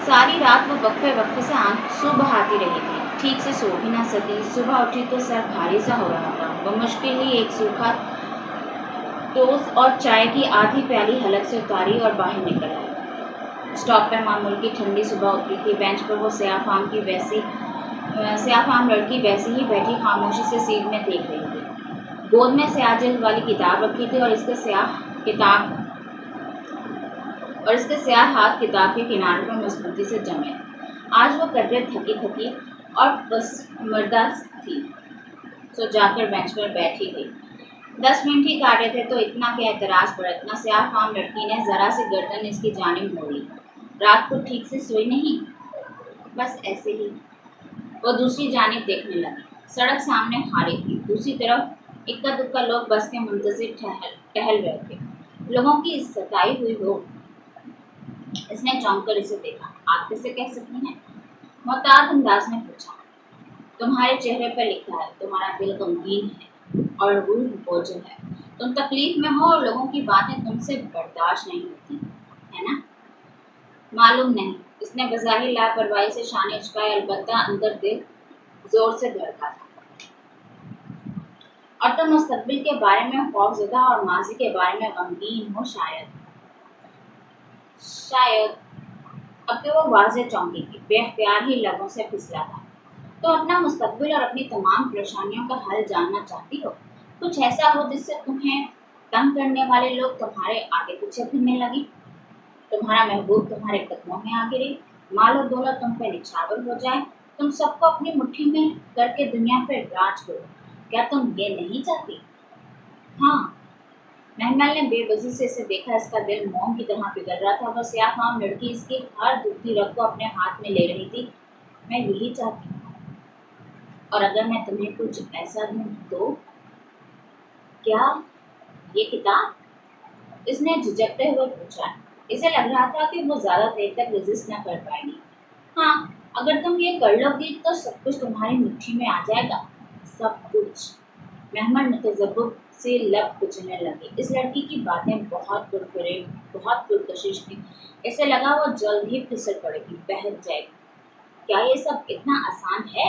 सारी रात वो वक्फे वक्फे से आंसू बहाती रही थी, ठीक से सो भी ना सकी। सुबह उठी तो सर भारी सा हो रहा था। वो मुश्किल ही एक सूखा टोस्ट और चाय की आधी प्याली हलक से उतारी और बाहर निकल आई। स्टॉप पर मामूल की ठंडी सुबह उतरी थी। बेंच पर वो स्याफाम लड़की वैसी ही बैठी खामोशी से सीट में देख रही थी। गोद में स्याह जल्द वाली किताब रखी थी और इसके स्याह हाथ किताब के किनारे पर मजबूती से जमे। आज वो कदरे थकी थकी और पसमर्दा थी, सो जाकर बेंच पर बैठी गई। 10 मिनट ही काटे थे तो इतना क्या एतराज बरतना। स्याफाम लड़की ने जरा सी गर्दन इसकी जानिब मोड़ी। रात को ठीक से सोई नहीं? बस ऐसे ही। वो दूसरी जानिब देखने लगी। सड़क सामने खाली थी। दूसरी तरफ इक्का दुक्का लोग बस के मुंतजिर टहल रहे थे। लोगों की सताई हुई हो। इसने चौंक कर इसे देखा। आप कैसे कह सकती हैं? मोहताज अंदाज में पूछा। तुम्हारे चेहरे पर लिखा है, तुम्हारा दिल गमगीन है और रूह बोझल है। तुम तकलीफ में हो और लोगों की बातें तुमसे बर्दाश्त नहीं होती, है ना? मालूम नहीं। इसने बज़ाहिर लापरवाही से शाने उचकाए, अलबत्ता अंदर दिल जोर से धड़का था। और तुम मुस्तकबिल के बारे में खौफज़दा और माजी के बारे में गमगीन हो शायद। अब तो वो वाज़ेह चौंकी थी। बेख्तियार ही लबों से फिसला था। तो अपना मुस्तकबिल और अपनी तमाम परेशानियों का हल जानना चाहती हो? कुछ ऐसा हो जिससे तुम्हें तंग करने वाले लोग तुम्हारे आगे पीछे फिरने लगे, तुम्हारा महबूब तुम्हारे कदमों में आ गिरे, माल और दौलत तुम पे निछावर हो जाए, तुम सबको अपनी मुट्ठी में करके दुनिया पर राज करो। क्या तुम ये नहीं चाहती? हाँ। महमल ने बेबसी से इसे देखा। इसका दिल मोम की तरह पिघल रहा था। वह स्याफाम लड़की इसकी हर दुखती रग को अपने हाथ में ले रही थी। मैं यही चाहती हूँ। और अगर मैं तुम्हें कुछ ऐसा दूँ तो? क्या? ये किताब? इसने झिझकते हुए पूछा। इसे लग रहा था कि वो ज्यादा देर तक रेजिस्ट न कर पाएगी। हाँ, अगर तुम ये कर लोगी तो सब कुछ तुम्हारी मुट्ठी में आ जाएगा। सब कुछ। महमद मुतज़ब्बिब से लब कुचलने लगे। इस लड़की की बातें बहुत पुरफरेब, बहुत पुरकशिश थी। इसे लगा वो जल्द ही फिसल पड़ेगी, बहक जाएगी। क्या ये सब इतना आसान है?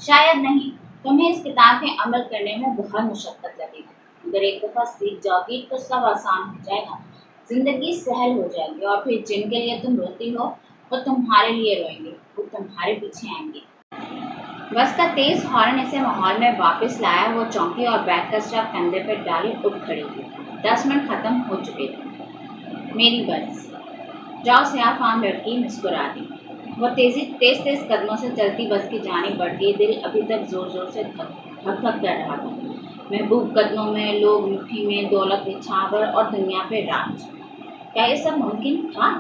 शायद नहीं। तुम्हें इस किताब के अमल करने में बहुत मुशक्कत लगेगी। अगर एक दफ़ा सीख जाओगी तो सब आसान हो जाएगा, जिंदगी सहल हो जाएगी। और फिर जिनके लिए तुम रोती हो वो तुम्हारे लिए रोएंगे, वो तुम्हारे पीछे आएंगे। बस का तेज हॉर्न इसे माहौल में वापस लाया। वो चौंकी और बैग का स्ट्रैप कंधे पर डाले उठ खड़ी हुई। 10 मिनट खत्म हो चुके थे। मेरी बस। जाओ, स्याफाम लड़की मुस्कुरा दी। वो तेज तेज कदमों से चलती बस की जानिब बढ़ती। दिल अभी तक जोर जोर से धक धक कर रहा था। महबूब कदमों में, लोग मुट्ठी में, दौलत निछावर और दुनिया पे राज। क्या ये सब मुमकिन था?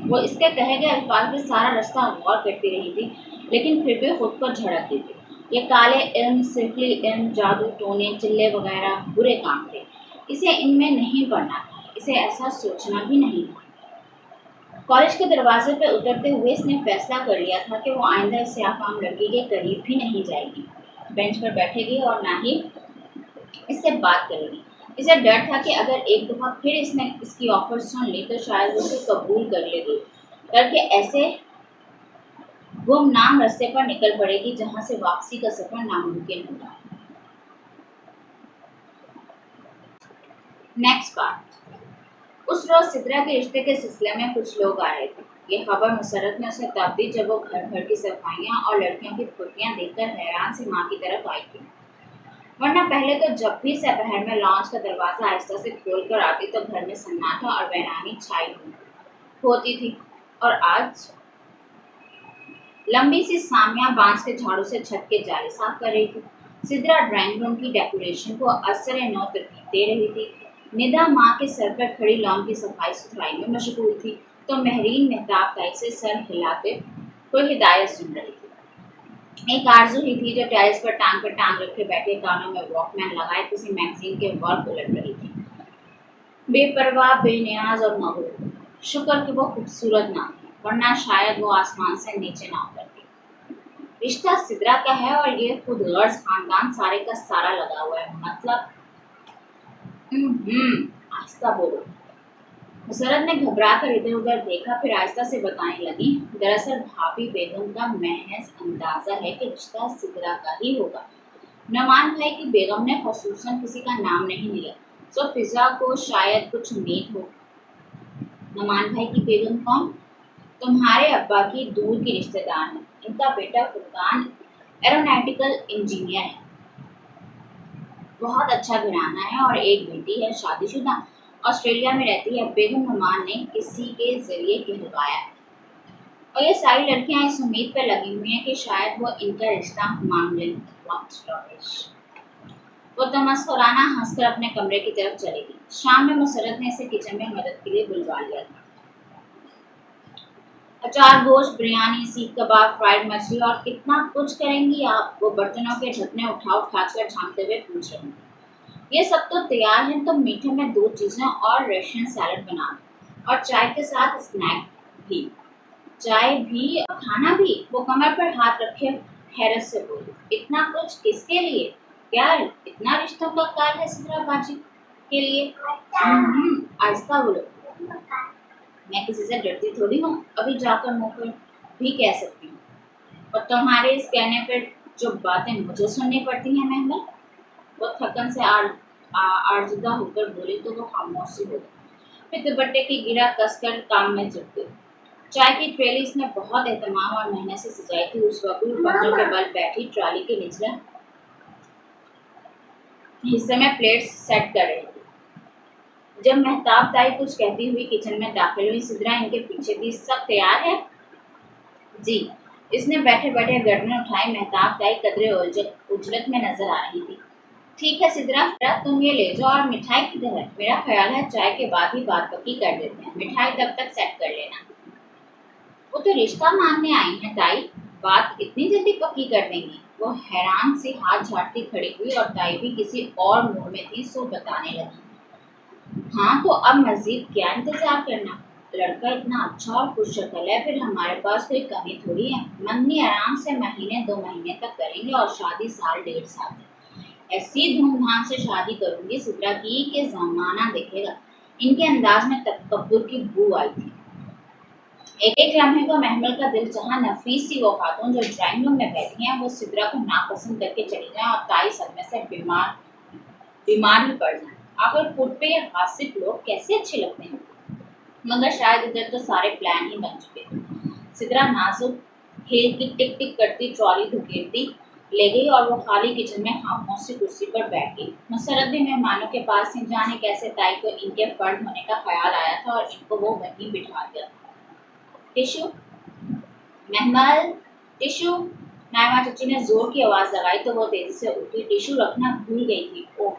वो इसके कहे गए अल्फाज में सारा रास्ता गौर करती रही थी, लेकिन फिर भी खुद को झड़कती थी। ये काले इल्म, सिफली इल्म, जादू टोने, चिल्ले वगैरह बुरे काम थे। इसे इनमें नहीं पड़ना था। इसे ऐसा सोचना भी नहीं था। कॉलेज के दरवाजे पर उतरते हुए इसने फैसला कर लिया था कि वो आइंदा इस स्याफाम लड़की के करीब भी नहीं जाएगी, बेंच पर बैठेगी और ना ही इससे बात करेगी। इसे डर था कि अगर एक दफ़ा फिर इसने इसकी ऑफर सुन ली तो शायद वो उसे कबूल कर लेगी, करके ऐसे गुमनाम रास्ते पर निकल पड़ेगी जहां से वापसी का सफर नामुमकिन होगा। Next part. उस रोज सिद्रा के रिश्ते के सिलसिले में कुछ लोग आ रहे थे। ये खबर मुसरत ने उसे तब दी जब वो घर भर की सफाइयाँ और लड़कियों की फुर्तियाँ देखकर हैरान सी माँ की तरफ आई थी। वरना पहले तो जब भी दोपहर में लॉन्च का दरवाजा आहिस्ता से खोल कर आती तो घर में सन्नाटा और वीरानी छाई होती थी। और आज लंबी सी सामिया बांस के झाड़ू से छत के जाले साफ कर रही थी। सिद्रा ड्राइंग रूम की डेकोरेशन को असर नौ तरतीब दे रही थी। निदा माँ के सर पर खड़ी लॉन की सफाई सुथराई में मशगूल थी, तो महरीन मेहताब ताई से सर हिलाते कोई हिदायत सुन रही थी। एक आरजू ही थी जो टेरेस पर टांग रखे बैठे कानों में वॉकमैन लगाए किसी मैगजीन के वर्क उलट रही थी। बेपरवाह, बेनियाज और मगरूर। शुक्र कि वो खूबसूरत ना थी, वरना शायद वो आसमान से नीचे ना उतरती। रिश्ता सिद्रा का है और ये खुद गर्ज खानदान सारे का सारा लगा हुआ है। मतलब आहिस्ता बोलो। मुसरत ने घबरा कर इधर उधर देखा, फिर आहिस्ता से बताने लगी, दरअसल भाभी बेगम का महज अंदाजा है कि रिश्ता सिदरा का ही होगा। नमान भाई की बेगम ने खसूसन किसी का नाम नहीं लिया, सो फिजा को शायद कुछ उम्मीद हो। नमान भाई की बेगम कौन? तुम्हारे अब्बा की दूर की रिश्तेदार है। इनका बेटा फुरकान एरोनॉटिकल इंजीनियर है, बहुत अच्छा घराना है, और एक बेटी है शादीशुदा, ऑस्ट्रेलिया में रहती है। बेगम नुमान ने किसी के जरिए कहलवाया, और ये सारी लड़कियां इस उम्मीद पर लगी हुई हैं कि शायद वो इनका रिश्ता मांग लें। वो तमस्कुराना हंसकर अपने कमरे की तरफ चली गई। शाम में मुसरत ने इसे किचन में मदद के लिए बुलवा लिया था। अचार, गोश्त, बिरयानी, सीख कबाब, फ्राइड मछली और कितना कुछ करेंगी आप? वो बर्तनों के ढकने उठाकर झांकते हुए पूछ रही थी। ये सब तो तैयार है, तो मीठे में 2 चीजें और रशियन सैलड बना दो, और चाय के साथ स्नैक भी। चाय भी और खाना भी? वो कमर पर हाथ रखे हैरत से बोली, इतना कुछ किसके लिए? क्या इतना रिश्तों का कार है सिद्रा बाजी के लिए? आहिस्ता बोलो, मैं किसी से डरती थोड़ी हूँ, अभी जाकर मुंह पर भी कह सकती हूँ। और तुम्हारे इस कहने पर जो बातें मुझे सुननी पड़ती हैं महमल। वो थकन से आर्जिदा होकर बोली तो वो खामोश सी हो गई। फिर दुपट्टे की गिरा कसकर काम में जुट गई। चाय की ट्रेली इसने बहुत एहतमाम और मेहनत से सजाई थी। उस वक्त पत्थरों के बल बैठी ट्राली के निचले हिस्से में प्लेट्स सेट कर रही थी। जब मेहताब ताई कुछ कहती हुई किचन में दाखिल हुई, सिद्रा इनके पीछे थी। सब तैयार है जी। इसने बैठे बैठे गर्दन उठाई। मेहताब ताई कदरे उजलत में नजर आ रही थी। ठीक है सिद्रा, तुम ये ले जाओ, और मिठाई किधर है? मेरा ख्याल है चाय के बाद ही बात पक्की कर देते हैं, मिठाई तब तक सेट कर लेना। वो तो रिश्ता मांगने आई हैं ताई, बात इतनी जल्दी पक्की कर देंगी? वो हैरान से हाथ झाड़ती खड़ी हुई, और ताई भी किसी और मूड में थी, सो बताने लगी। हाँ तो अब मजीद क्या इंतजार करना? लड़का इतना अच्छा और खुशशक्ल है, फिर हमारे पास कोई कमी थोड़ी है। मंगनी आराम से महीने 2 महीने तक करेंगे, और शादी साल 1.5 साल तक। ऐसी धूमधाम से शादी करूंगी सिद्रा की कि जमाना देखेगा। इनके अंदाज में तकब्बुर की बू आई थी। एक एक लम्हे को महमल का दिल चाहा, नफीस सी वो खातून जो ड्राइंग रूम में बैठी हैं, वो सिद्रा को नापसंद करके चली जाए, और ताई सदमे से बीमार ही पड़ जाए। आखिर खुद पे ये हासिक लोग कैसे अच्छे लगते हैं? मगर शायद इधर तो सारे प्लान ही बन चुके थे। सिद्रा नाजुक हिल की टिक टिक करती ट्रॉली धुकेरती ले गई, और वो खाली किचन में खामोश सी कुर्सी पर बैठ गई। मुसरत भी मेहमानों के पास थी। जाने कैसे ताई को इनके फर्द होने का ख्याल आया था, और इनको वो वहीं बिठा दिया। Tissue महमल, tissue. नायमा चची ने जोर की आवाज लगाई तो वो तेजी से उठी। टिशू रखना भूल गई थी। ओह।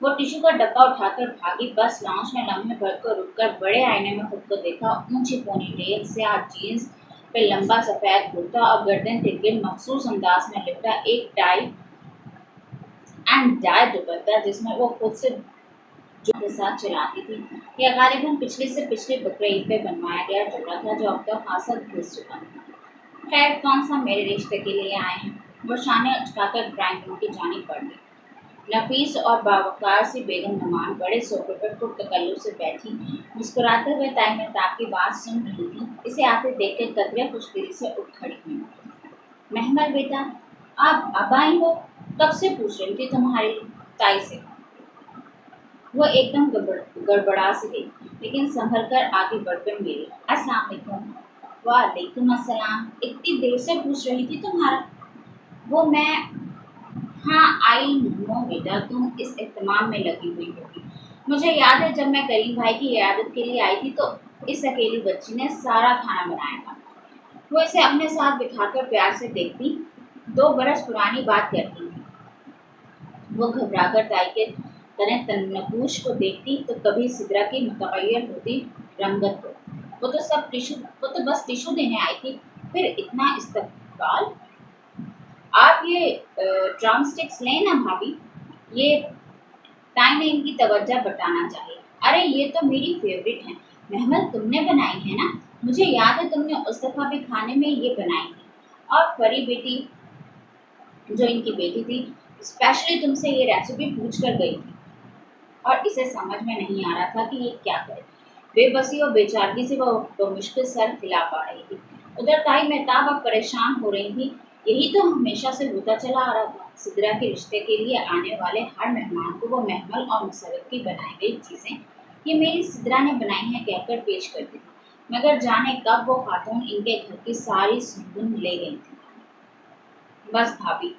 वो टिशू का डब्बा उठाकर भागी। बस लाउंज में लम्हे भर को रुककर बड़े आईने में खुद को देखा। ऊंची पोनीटेल, स्याह जीन्स पे लंबा सफेद कुर्ता, और गर्दन तिरगिर मखसूस अंदाज में लिपटा एक टाई एंड डाई दुपट्टा, जिसमें वो खुद से जो के साथ चलाती थी। यह गालिबन पिछले से पिछले बकरे ईद पे बनवाया गया जोड़ा था, जो अब तक खासा घिस चुका था। खैर कौन सा मेरे रिश्ते के लिए आए हैं? वो शाने उचकाकर ड्राइंग रूम की जानी पड़ गई। नफीस और बावकार सी बेगम नुमान बड़े सोफे पर पुरतकल्लुफ से बैठी मुस्कुराते हुए ताई मेहताब की बात सुन रही थी। इसे आते देखकर कदरे खुशदिली से उठ खड़ी हुई। महमल बेटा, आप अब आई हो? कब से पूछ रही थी तुम्हारी ताई से। वो एकदम गड़बड़ा सी गई, लेकिन संभल कर आगे बढ़कर मेरी अस्सलाम वालेकुम। वालेकुम अस्सलाम। इतनी देर से पूछ रही थी तुम्हारा। वो मैं हाँ आई नो बेटा, तुम इस एहतमाम में लगी हुई होगी। मुझे याद है जब मैं करीम भाई की इयादत के लिए आई थी, तो इस अकेली बच्ची ने सारा खाना बनाया था। वो इसे अपने साथ बिठाकर प्यार से देखती, 2 बरस पुरानी बात करती थी। वो घबराकर ताई के तने तन्नकूश को देखती तो कभी सिदरा की मुतगय्यर होती रंगत को। वो तो बस टिशू देने आई थी, फिर इतना इस्तकबाल। आप ये ड्रम स्टिक्स लें ना भाभी, ये ताई ने इनकी तवज्जो बटाना चाहिए। अरे ये तो मेरी फेवरेट है। महमल तुमने बनाई है ना? मुझे याद है तुमने उस दफा भी खाने में ये बनाई थी। और परी बेटी, जो इनकी बेटी थी, स्पेशली तुमसे ये रेसिपी पूछ कर गई थी। और इसे समझ में नहीं आ रहा था कि ये क्या करे। बेबसी और बेचारगी से वो बमुश्किल सर हिला पा रही थी। उधर ताई मेहताब अब परेशान हो रही थी। यही तो हमेशा से होता चला आ रहा था। सिद्रा के रिश्ते के लिए आने वाले हर मेहमान को वो महमल और मुसरत की बनाई गई चीजें ये मेरी सिद्रा ने बनाई है कहकर पेश करती थी, मगर जाने कब वो खातून इनके घर की सारी सुकून ले गई थी। बस भाभी,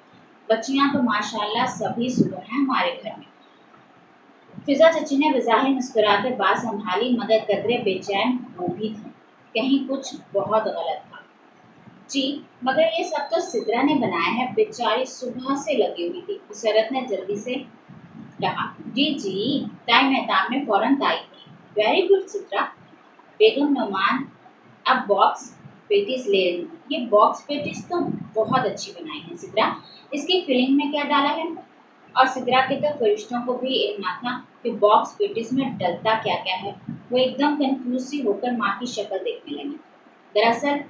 बच्चियां तो माशाल्लाह सभी सुपर हैं हमारे घर में। फिजा चची ने बज़ाहिर मुस्कुराकर बात संभाली, मगर कदरे बेचैन वो भी थी। कहीं कुछ बहुत गलत था। जी, मगर ये सब तो सिद्रा ने बनाया है, बेचारी सुबह से लगी हुई थी। मुसरत ने जल्दी से कहा। जी जी, ताई मेहताब ने फौरन तायीद की। Very good Sidra. बेगम नौमान अब बॉक्स पेटीज ले रही हूँ। ये बॉक्स पेटीज तो बहुत अच्छी बनाई है सिद्रा। इसकी फिलिंग में क्या डाला है? और सिद्रा के तो फरिश्तों को भी इल्म था कि बॉक्स पेटीज में डलता क्या क्या है। वो एकदम कंफ्यूज सी होकर माँ की शक्ल देखने लगी। दरअसल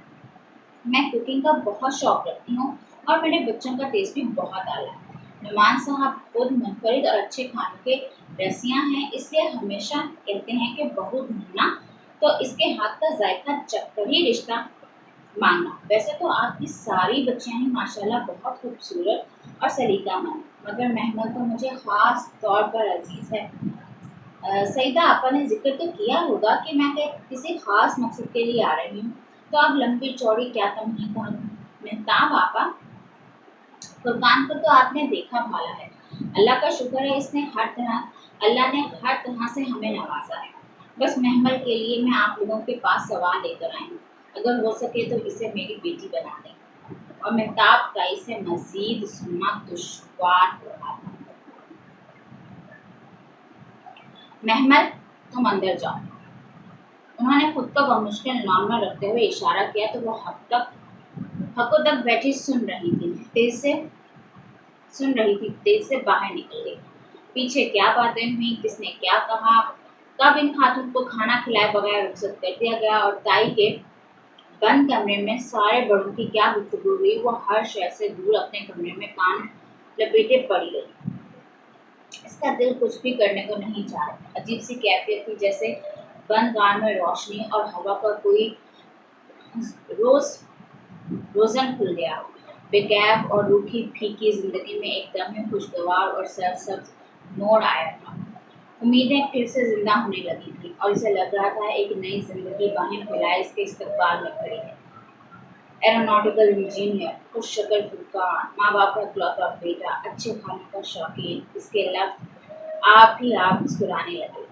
मैं कुकिंग का बहुत शौक रखती हूँ और मेरे बच्चों का टेस्ट भी बहुत आला है। नुमान साहब खुद मुनफरिद और अच्छे खानों के रसिया हैं, इसलिए हमेशा कहते हैं कि बहू ढूंढना तो इसके हाथ का जायका चखकर ही रिश्ता मांगना। वैसे तो आपकी सारी बच्चियां ही माशाल्लाह बहुत खूबसूरत और सलीकामंद, मगर महमल तो मुझे खास तौर पर अजीज है। सईदा आपा ने जिक्र तो किया होगा कि मैं किसी खास मकसद के लिए आ रही हूँ, तो अब लंबी चौड़ी क्या तमहीद करूँ? मेहताब आपा, कुर्बान को तो आपने देखा भाला है। अल्लाह का शुक्र है अल्लाह ने हर तरह से हमें नवाजा है। बस महमल के लिए मैं आप लोगों के पास सवाल लेकर आई हूँ। अगर हो सके तो इसे मेरी बेटी बना दें। और मेहताब ताई से मजीद सुनना दुश्वार हो रहा था। महमल, तुम अंदर जाओ। उन्होंने खुद को बमुश्किल नॉर्मल रखते हुए इशारा किया तो वो हकों तक बैठी सुन रही थी तेज से बाहर निकल गई। पीछे क्या बातें हुई, किसने क्या कहा, कब इन खातून को खाना खिलाए बगैर रुखसत कर दिया गया और ताई के बंद कमरे में सारे बड़ों की क्या गुफ्तगू हुई, वो हर शय से दूर अपने कमरे में कान लपेटे पड़ी रही। इसका दिल कुछ भी करने को नहीं चाह रहा। अजीब सी कैफियत थी, जैसे बंद गार में रोशनी और हवा का कोई रोज रोजन खुल गया हो। बेकैफ और रूखी फीकी जिंदगी में एकदम ही खुशगवार और सरसब्ज मोड़ आया था। उम्मीदें फिर से जिंदा होने लगी थी और इसे लग रहा था एक नई जिंदगी बाहें फैलाए इसके इस्तकबाल में खड़ी है। एरोनॉटिकल इंजीनियर, खुश शक्ल फुरकान, माँ बाप का इकलौता बेटा, अच्छे खाने का शौकीन, इसके लफ्ज आप ही आप मुस्कुराने लगे।